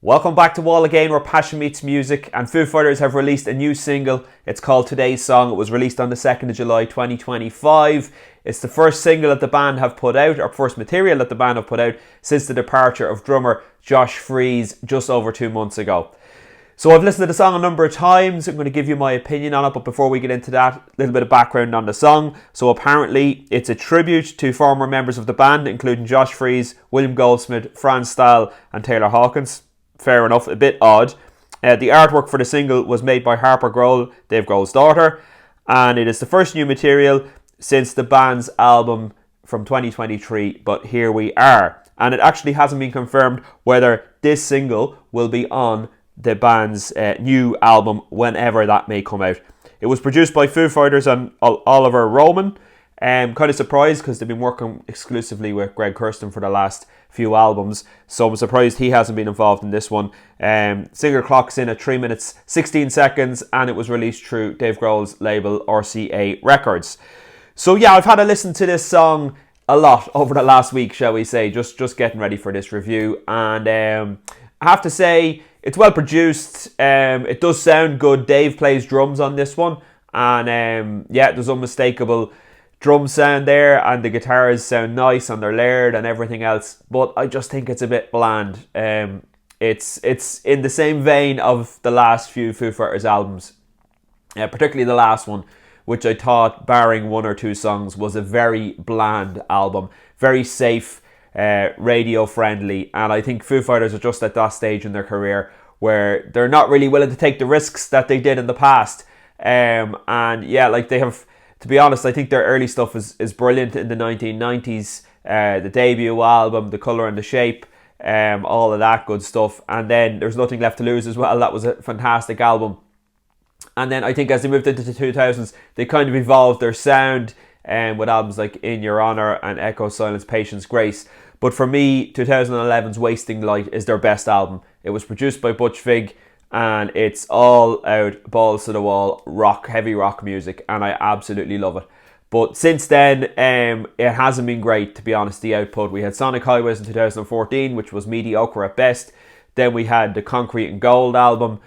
Welcome back to Wall Again, where passion meets music, and Foo Fighters have released a new single. It's called Today's Song. It was released on the 2nd of July 2025. It's the first single that the band have put out, or first material that the band have put out, since the departure of drummer Josh Freese just over 2 months ago. So I've listened to the song a number of times. I'm going to give you my opinion on it, but before we get into that, a little bit of background on the song. So apparently it's a tribute to former members of the band, including Josh Freese, William Goldsmith, Franz Stahl and Taylor Hawkins. Fair enough, a bit odd. The artwork for the single was made by Harper Grohl, Dave Grohl's daughter, and it is the first new material since the band's album from 2023, But Here We Are. And it actually hasn't been confirmed whether this single will be on the band's new album whenever that may come out. It was produced by Foo Fighters and Oliver Roman. Kind of surprised because they've been working exclusively with Greg Kurstin for the last few albums, so I'm surprised he hasn't been involved in this one. Single clocks in at 3 minutes 16 seconds, and it was released through Dave Grohl's label RCA Records. So yeah, I've had a listen to this song a lot over the last week, shall we say, just getting ready for this review, and I have to say it's well produced. It does sound good. Dave plays drums on this one, and yeah, there's unmistakable drum sound there, and the guitars sound nice and they're layered and everything else, but I just think it's a bit bland. It's in the same vein of the last few Foo Fighters albums, particularly the last one, which I thought, barring one or two songs, was a very bland album, very safe, radio friendly, and I think Foo Fighters are just at that stage in their career where they're not really willing to take the risks that they did in the past. And yeah, like they have, to be honest, I think their early stuff is brilliant in the 1990s. The debut album, The Colour and the Shape, all of that good stuff. And then There's Nothing Left to Lose as well. That was a fantastic album. And then I think as they moved into the 2000s, they kind of evolved their sound with albums like In Your Honour and Echo, Silence, Patience, Grace. But for me, 2011's Wasting Light is their best album. It was produced by Butch Vig, and it's all out, balls to the wall, heavy rock music, and I absolutely love it. But since then, it hasn't been great, to be honest, the output. We had Sonic Highways in 2014, which was mediocre at best. Then we had the Concrete and Gold album,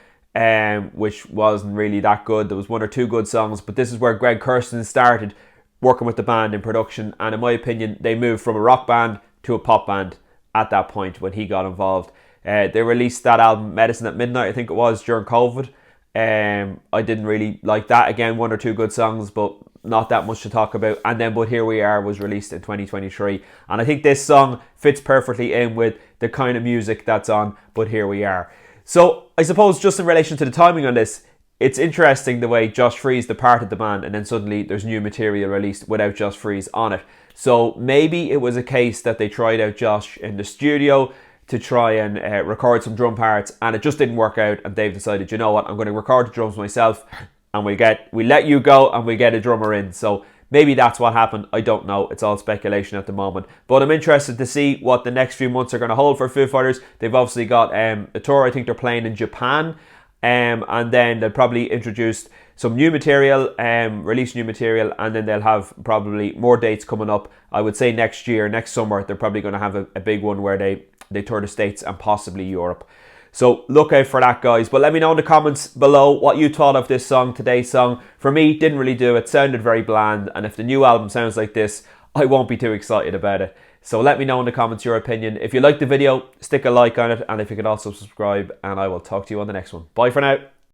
which wasn't really that good. There was one or two good songs, but this is where Greg Kurstin started working with the band in production, and in my opinion, they moved from a rock band to a pop band at that point when he got involved. They released that album, Medicine at Midnight, I think it was, during COVID. I didn't really like that. Again, one or two good songs, but not that much to talk about. And then But Here We Are was released in 2023. And I think this song fits perfectly in with the kind of music that's on But Here We Are. So I suppose just in relation to the timing on this, it's interesting the way Josh Freese departed the band and then suddenly there's new material released without Josh Freese on it. So maybe it was a case that they tried out Josh in the studio to try and record some drum parts, and it just didn't work out, and Dave decided, you know what, I'm going to record the drums myself, and we let you go and we get a drummer in. So maybe that's what happened. I don't know. It's all speculation at the moment, but I'm interested to see what the next few months are going to hold for Foo Fighters. They've obviously got a tour. I think they're playing in Japan, and then they'll probably introduce some new material, release new material, and then they'll have probably more dates coming up. I would say next year, next summer, they're probably going to have a big one where they tour the States and possibly Europe. So look out for that, guys. But let me know in the comments below what you thought of this song, today's song. For me, didn't really do it. Sounded very bland. And if the new album sounds like this, I won't be too excited about it. So let me know in the comments your opinion. If you liked the video, stick a like on it. And if you could also subscribe. And I will talk to you on the next one. Bye for now.